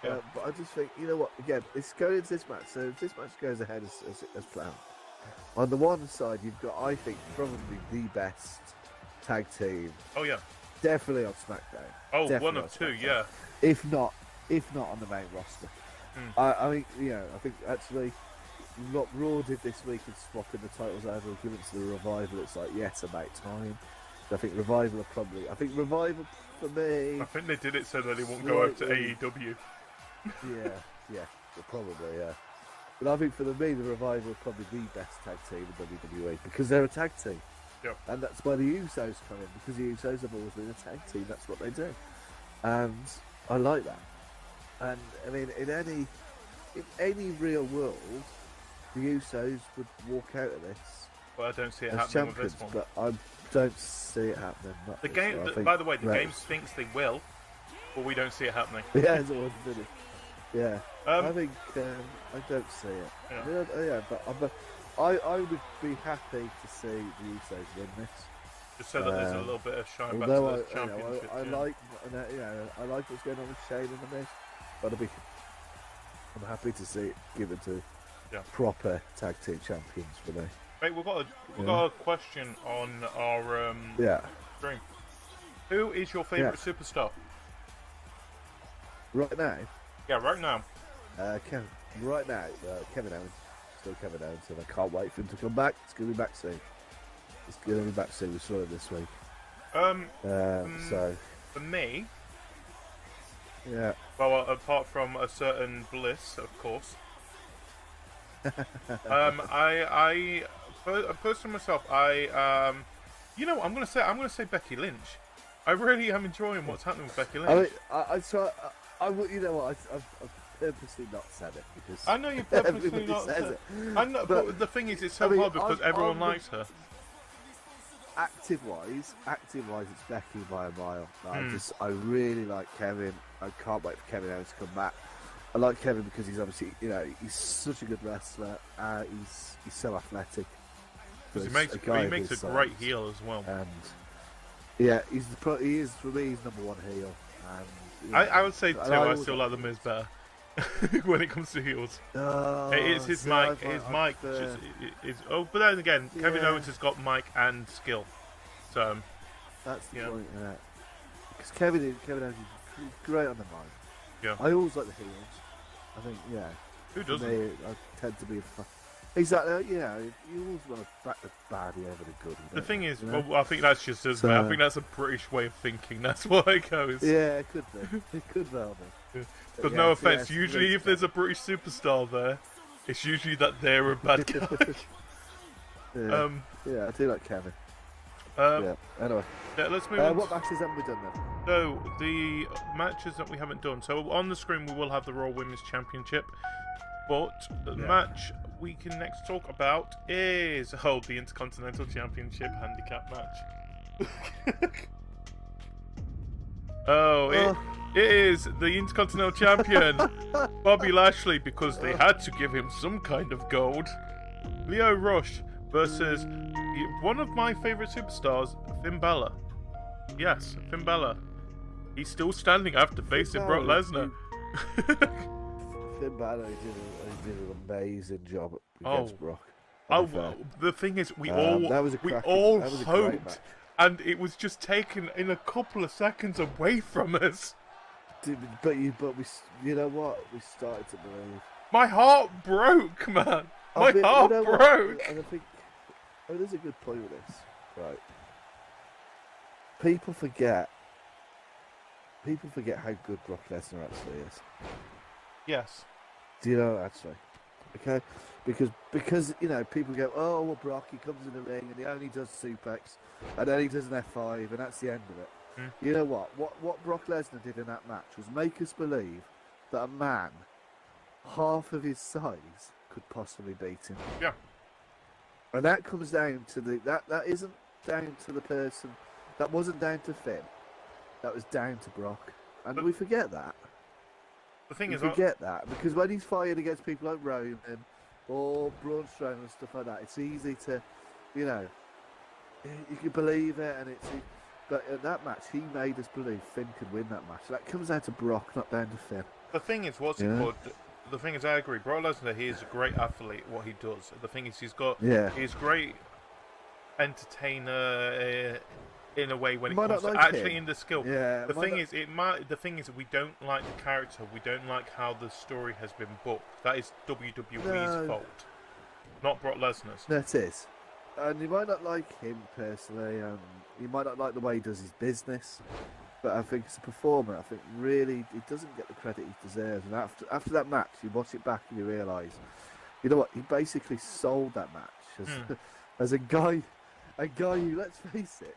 Yeah. But I just think, you know what? Again, it's going into this match. So if this match goes ahead as planned, on the one side you've got, I think, probably the best tag team. Oh yeah. Definitely on SmackDown. Oh, definitely one of two, yeah. If not on the main roster. I think, I think actually what Raw did this week in swapping the titles over and giving it to the Revival, it's like, yes, about time. So I think Revival for me. I think they did it so that they won't go over to AEW. Yeah, probably, yeah. But I think for me, the Revival are probably the best tag team in WWE because they're a tag team. Yep. And that's why the Usos come in, because the Usos have always been a tag team. That's what they do. And I like that. And I mean, in any real world, the Usos would walk out of this. But I don't see it as happening champions, with this one. but I don't see it happening. The game, by the way, the game thinks they will, but we don't see it happening. Yeah, it's always been it. Yeah, I think I don't see it. Yeah. But I would be happy to see the Usos win this. Just so that there's a little bit of shine back to the championship. I like what's going on with Shane and the Miz, but I'm happy to see it given to proper tag team champions for me. Mate, we've got a question on our stream. Who is your favourite superstar? Right now? Yeah, right now. Kevin Owens. Still Kevin Owens, and I can't wait for him to come back. It's going to be back soon. We saw it this week. So for me, well, apart from a certain Bliss, of course. Personally myself, I'm gonna say Becky Lynch. I really am enjoying what's happening with Becky Lynch. I mean, I try. You know what? I've purposely not said it because I know you purposely everybody not says said it. I know, but the thing is, it's so hard because everyone likes her. Active-wise, it's Becky by a mile. I really like Kevin. I can't wait for Kevin Owens to come back. I like Kevin because he's obviously, he's such a good wrestler. He's so athletic. Because he makes a great heel as well. And yeah, he is for me. He's number one heel. And I would say too. I still like the Miz better when it comes to heels. It's his mic. But then again, Kevin Owens has got mic and skill. So that's the point. Because Kevin Owens is great on the mic. Yeah. I always like the heels. I think, Who doesn't? I tend to be a fan. Exactly, you always want to back the baddie over the good. The thing is, well, I think that's just us, I think that's a British way of thinking. That's why it goes. Yeah, it could be. It could well be. Because no offence, usually if there's a British superstar there, it's usually that they're a bad guy. I do like Kevin. Anyway. Yeah, let's move on. What matches haven't we done then? So, the matches that we haven't done. So, on the screen we will have the Raw Women's Championship. But the match we can next talk about is the Intercontinental Championship handicap match. It is the Intercontinental Champion, Bobby Lashley, because they had to give him some kind of gold. Lio Rush versus one of my favourite superstars, Finn Balor. Yes, Finn Balor. He's still standing after facing Brock Lesnar. Finn Balor did an amazing job against Brock. The thing is, we that all was a hoped, and it was just taken in a couple of seconds away from us. But you know what? We started to believe. My heart broke, man. My heart broke. And I think there's a good point with this, right? People forget how good Brock Lesnar actually is. Yes. Do you know actually? Okay, because people go, oh well, Brock, he comes in the ring and he only does suplex, and then he does an F5, and that's the end of it. You know what Brock Lesnar did in that match was make us believe that a man half of his size could possibly beat him. Yeah. And that comes down to that isn't down to the person. That wasn't down to Finn. That was down to Brock. And we forget that. The thing is, forget that because when he's fighting against people like Roman or Braun Strowman and stuff like that, it's easy to, you can believe it, and but in that match, he made us believe Finn could win that match. That comes down to Brock, not down to Finn. The thing is, the thing is, I agree. Brock Lesnar, he is a great athlete. What he does. The thing is, he's great entertainer. In a way, when it comes to actually in the skill, the thing is, we don't like the character. We don't like how the story has been booked. That is WWE's fault, not Brock Lesnar's. That is, and you might not like him personally, and you might not like the way he does his business. But I think as a performer, I think really he doesn't get the credit he deserves. And after that match, you watch it back and you realise, you know what? He basically sold that match as a guy who, let's face it,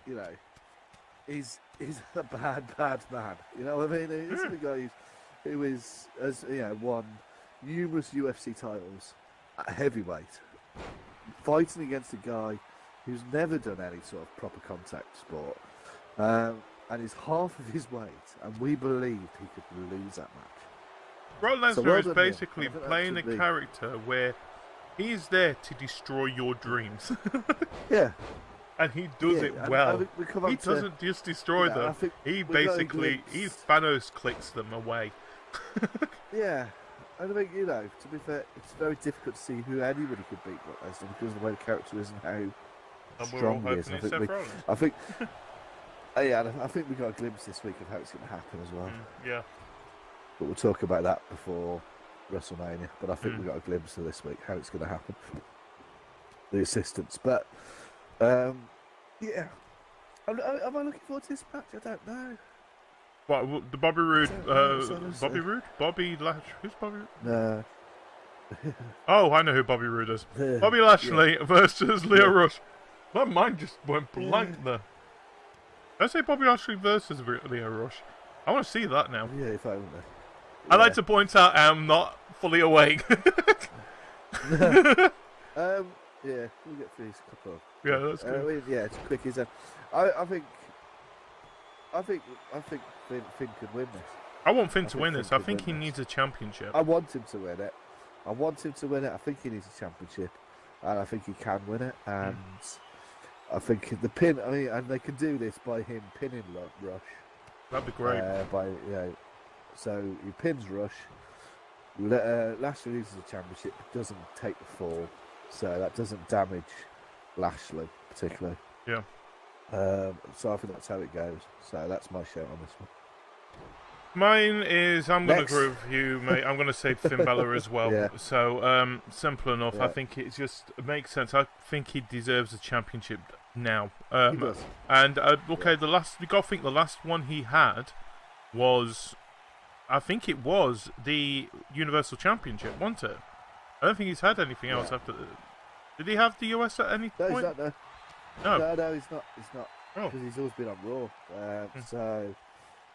he's a bad man. You know what I mean? He's a guy who won numerous UFC titles at heavyweight, fighting against a guy who's never done any sort of proper contact sport, and is half of his weight, and we believed he could lose that match. Brock Lesnar is basically playing a character where he's there to destroy your dreams. Yeah. And he does it well. He doesn't just destroy them. He basically, Thanos clicks them away. Yeah. And I think, to be fair, it's very difficult to see who anybody could beat Brock Lesnar because of the way the character is and how strong he is. I think I think we got a glimpse this week of how it's going to happen as well. Yeah. But we'll talk about that before WrestleMania. But I think we got a glimpse of this week how it's going to happen. The assistants, but. Yeah. Am I looking forward to this match? I don't know. What, the Bobby Roode, Bobby Roode? Bobby Lashley? Who's Bobby Roode? No. Oh, I know who Bobby Roode is. Bobby Lashley versus Lio Rush. My mind just went blank there. I say Bobby Lashley versus Lio Rush. I want to see that now. Yeah, if only. I'd like to point out I'm not fully awake. Yeah, we'll get through this couple. Yeah, that's good. Yeah, it's quick, isn't it? I think Finn could win this. I want Finn to win this. I think he needs a championship. I want him to win it. I think he needs a championship, and I think he can win it. And I think the pin. I mean, and they can do this by him pinning Rush. That'd be great. So he pins Rush. Lashley loses the championship, but doesn't take the fall, so that doesn't damage Lashley particularly. Yeah. So I think that's how it goes. So that's my shout on this one. Mine is, I'm going to agree with you, mate. I'm going to say Finn Balor as well. Yeah. So, simple enough. Yeah. I think it just makes sense. I think he deserves a championship now. He does. And, you got to think the last one he had was, I think it was the Universal Championship, wasn't it? I don't think he's had anything else after. Did he have the US at any point? He's not, no. No, he's not. Oh. Because he's always been on Raw. So,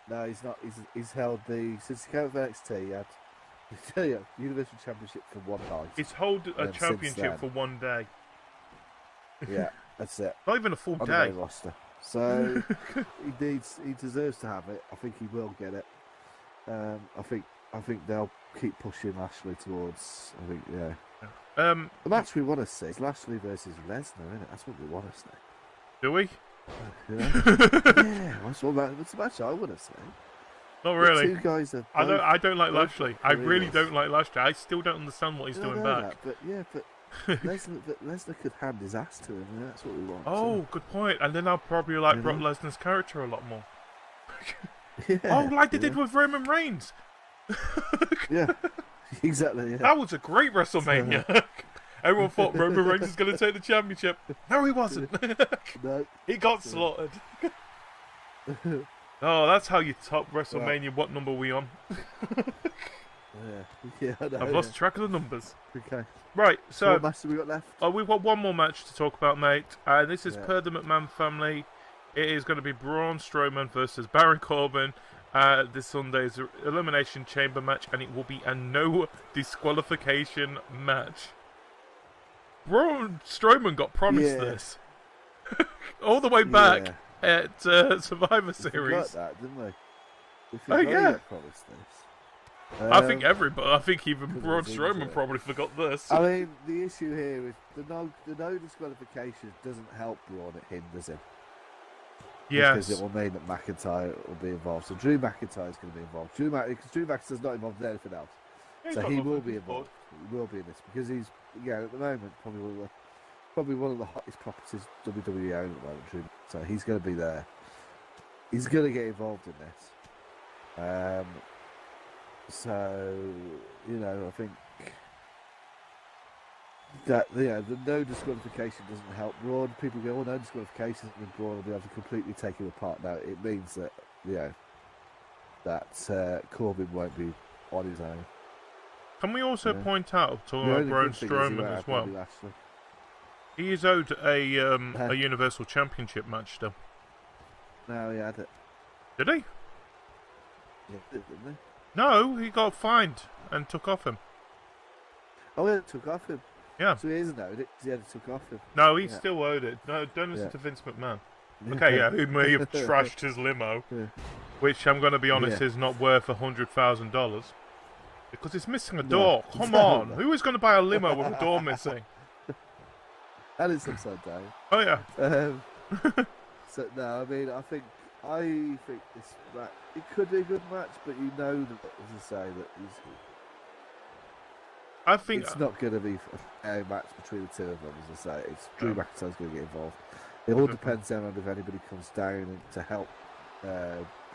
no, he's not. He's held since he came out of NXT, he had Universal Championship for one night. He's held a championship for one day. Yeah, that's it. Not even a full on day. The main roster. So he deserves to have it. I think he will get it. I think they'll keep pushing Lashley towards. I think the match we want to see is Lashley versus Lesnar, isn't it? That's what we want to see. Do we? Yeah, what's the match I want to see? Not really. The two guys are. I don't like Lashley. I really don't like Lashley. I still don't understand what he's doing back. But Lesnar could hand his ass to him, and that's what we want. Oh, good point. And then I'll probably like Brock Lesnar's character a lot more. Yeah, like they did with Roman Reigns. Yeah, exactly. Yeah. That was a great WrestleMania. Everyone thought Roman Reigns was going to take the championship. No, he wasn't. No. He got slaughtered. Oh, that's how you top WrestleMania. Right. What number are we on? Yeah, I know, I've lost track of the numbers. Okay. Right, so what match have we got left? Oh, we've got one more match to talk about, mate. This is per the McMahon family. It is going to be Braun Strowman versus Baron Corbin. This Sunday's Elimination Chamber match, and it will be a no disqualification match. Braun Strowman got promised this all the way back at Survivor Series. We forgot that, didn't we? We promised this. I think everybody. I think even Braun Strowman probably forgot this. I mean, the issue here is the no disqualification doesn't help Braun; it hinders him. Yes. Because it will mean that McIntyre will be involved. So Drew McIntyre is going to be involved. Drew McIntyre's not involved in anything else. So he will be involved. He will be in this because he's at the moment probably one of the hottest properties WWE own at the moment. Drew. So he's going to be there. He's going to get involved in this. So I think that the no disqualification doesn't help Braun. People go, no disqualification, and Braun will be able to completely take him apart. Now it means that that Corbin won't be on his own. Can we also point out to Braun Strowman as well? He is owed a Universal Championship match still. No, he had it. Did he? Yeah, didn't he? No, he got fined and took off him. Oh, he took off him. Yeah. So he isn't owed it. He had it took off him. No, he still owed it. No, don't listen to Vince McMahon. Okay, he may have trashed his limo, which I'm going to be honest is not worth $100,000 because it's missing a door. Come on, who is going to buy a limo with a door missing? And it's upside down. Oh yeah. So no, I mean, I think this match, it could be a good match, but that, as I say, that I think it's not going to be a match between the two of them. As I say, it's Drew McIntyre's going to get involved. It all depends on if anybody comes down to help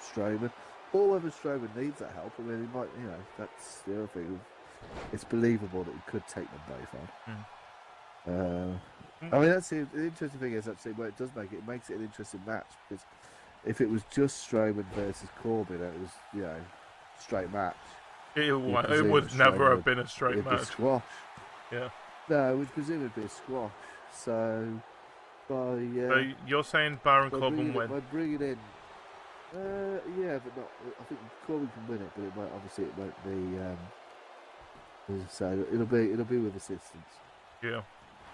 Strowman, or whether Strowman needs that help. I mean, he might, that's the other thing. It's believable that he could take them both on. I mean, that's the interesting thing is actually where it makes it an interesting match because if it was just Strowman versus Corbin, it was straight match. It would never have been a straight match. Be squash. Yeah. No, it would presumably be a squash. So, So you're saying Baron Corbin win? By bringing in, yeah, but not. I think Corbin can win it, but it won't. Obviously, it won't be. So it'll be with assistance. Yeah,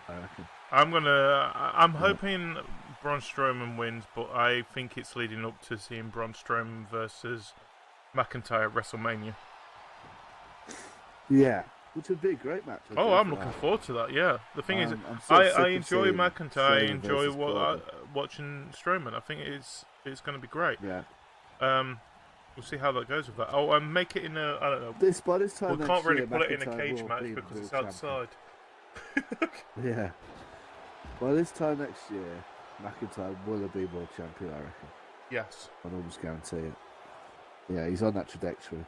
I reckon. I'm hoping Braun Strowman wins, but I think it's leading up to seeing Braun Strowman versus McIntyre at WrestleMania. Yeah, which would be a great match. I'm looking forward to that. Yeah, the thing is, I enjoy McIntyre. I enjoy watching Strowman. I think it's going to be great. Yeah. We'll see how that goes with that. Oh, and make it in a, I don't know. By this time we can't really put it in a cage match because it's outside. Yeah. By this time next year, McIntyre will be world champion, I reckon. Yes. I can almost guarantee it. Yeah, he's on that trajectory.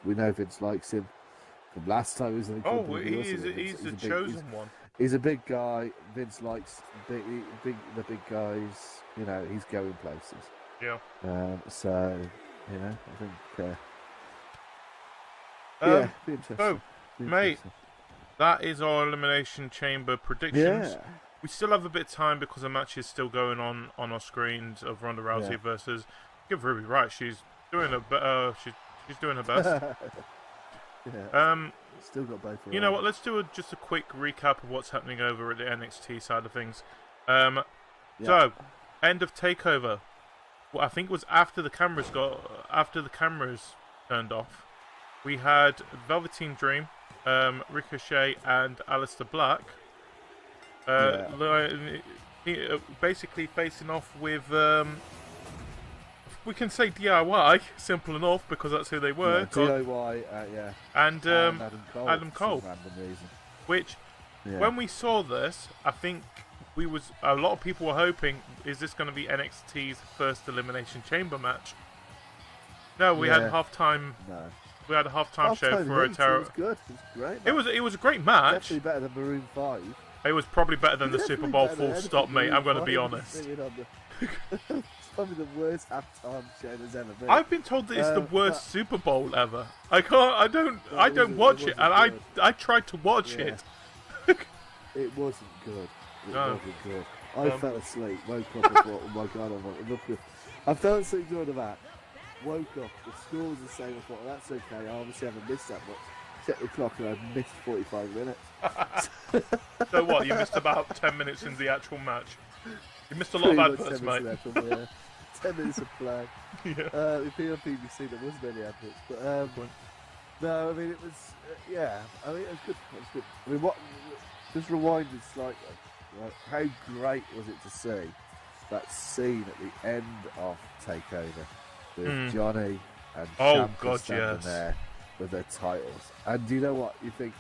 We know Vince likes him. From last time he was in the company. He's the chosen one. He's a big guy. Vince likes the big guys. You know, he's going places. Yeah. So, you know, I think. Be interesting. So, mate, that is our Elimination Chamber predictions. Yeah. We still have a bit of time because the match is still going on our screens of Ronda Rousey versus. Give Ruby right. She's doing she's doing her best. Yeah. Still got both. You know what? Let's do just a quick recap of what's happening over at the NXT side of things. So, end of Takeover. Well, I think it was after the cameras turned off. We had Velveteen Dream, Ricochet, and Aleister Black. Basically facing off with. We can say DIY, simple enough, because that's who they were. DIY, and Adam Cole. For some random reason. Which, when we saw this, I think a lot of people were hoping, is this going to be NXT's first Elimination Chamber match? No, we had halftime. No. We had a halftime show for a terror. It was good. It was great. It was a great match. Definitely better than Maroon 5. It was probably better than the Super Bowl. Full stop, mate. I'm going to be honest. It's probably the worst halftime show there's ever been. I've been told that it's the worst Super Bowl ever. I don't watch it, and I tried to watch it. It wasn't good. It wasn't good. I fell asleep, woke up and thought, oh my god, I fell asleep during the match, woke up, the score was the same, I thought, well, that's okay, I obviously haven't missed that much. Checked the clock and I missed 45 minutes. So what, you missed about 10 minutes in the actual match? You missed a lot of adverts, mate. 10 minutes of play. Yeah. If you're on BBC, there wasn't any adverts, but no, I mean, it was, I mean, it was good. I mean, just rewinded slightly, right? How great was it to see that scene at the end of Takeover with Johnny and Ciampa standing there with their titles? And do you know what? You think,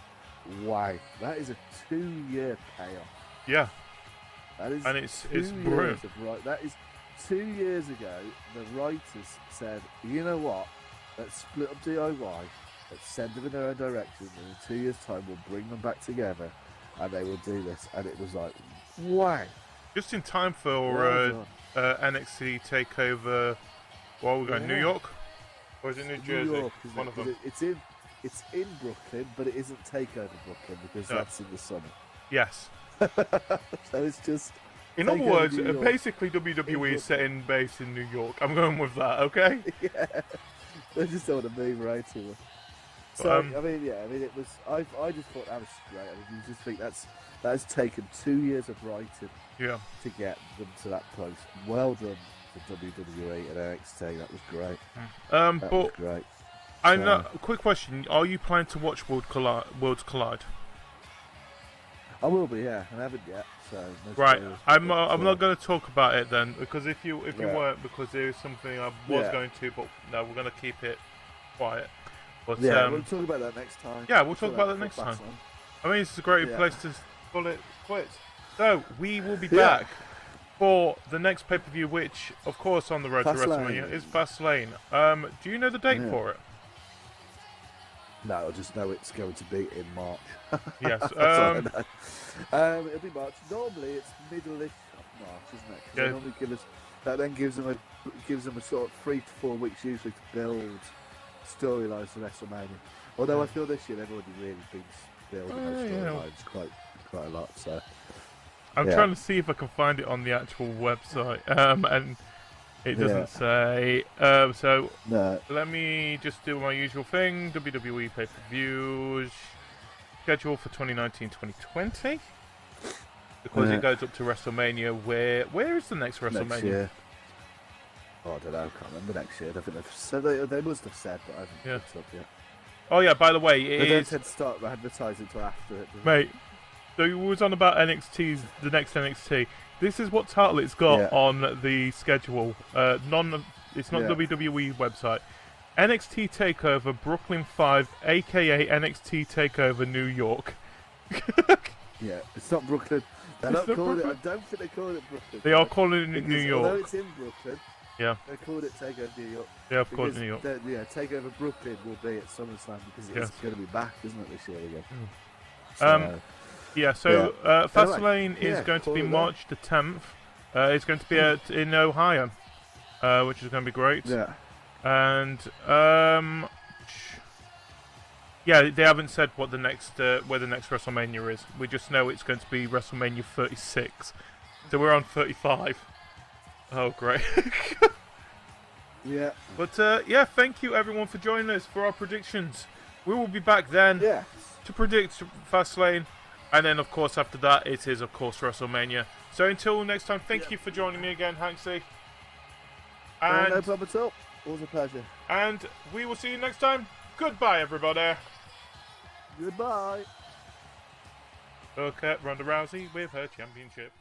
wow, that is a 2-year payoff. Yeah. That is it's brilliant. That is 2 years ago, the writers said, you know what? Let's split up DIY. Let's send them in their own direction. And in 2 years' time, we'll bring them back together. And they will do this. And it was like, wow. Just in time for NXT TakeOver. Well, we're going New York? Or is it New Jersey? New York, one of them. It's in Brooklyn, but it isn't TakeOver Brooklyn because that's in the summer. Yes. So it's just... In other words, basically WWE is setting base in New York. I'm going with that, okay? Yeah. I just don't want to move right to it. So, I mean, it was... I just thought that was great. I mean, you just think that has taken 2 years of writing to get them to that place. Well done to WWE and NXT. That was great. That was great. Quick question. Are you planning to watch Worlds Collide? I will be, yeah. I haven't yet. So right. I'm not going to talk about it then, because if you weren't, because there is something I was going to, but no, we're going to keep it quiet. But, we'll talk about that next time. Yeah, we'll talk about that next time. I mean, it's a great place to call it quits. So, we will be back for the next pay-per-view, which, of course, on the road to WrestleMania is Fastlane. Do you know the date for it? No, I just know it's going to be in March. Yes. It'll be March. Normally, it's middle-ish of March, isn't it? They normally that then gives them a sort of 3 to 4 weeks usually to build storylines for WrestleMania. Although I feel this year they've already really been building those storylines quite a lot. So I'm trying to see if I can find it on the actual website, and it doesn't say. So let me just do my usual thing. WWE pay-per-views schedule for 2019-2020 because it goes up to WrestleMania. Where is the next WrestleMania? Next year. Oh, I don't know. I can't remember next year. I think they've said they must have said, but I haven't looked up yet. Oh yeah. By the way, they don't tend to start advertising until after it. Mate, so you was on about NXT's the next NXT. This is what title it's got on the schedule. It's not WWE website. NXT Takeover Brooklyn 5, aka NXT Takeover New York. Yeah, it's not Brooklyn. They're not calling it. I don't think they call it Brooklyn. They are calling it New York. Although it's in Brooklyn. Yeah. They called it Takeover New York. Yeah, of course, New York. Takeover Brooklyn will be at SummerSlam because it's going to be back, isn't it, this year again? So Fastlane is going to be March the 10th. It's going to be in Ohio, which is going to be great. Yeah. And they haven't said what the next where the next WrestleMania is. We just know it's going to be WrestleMania 36. So we're on 35. Oh, great. Yeah. But thank you everyone for joining us for our predictions. We will be back then to predict Fastlane. And then, of course, after that, it is, of course, WrestleMania. So until next time, thank you for joining me again, Hanksy. And, no problem at all. Always a pleasure. And we will see you next time. Goodbye, everybody. Goodbye. Look at Ronda Rousey with her championship.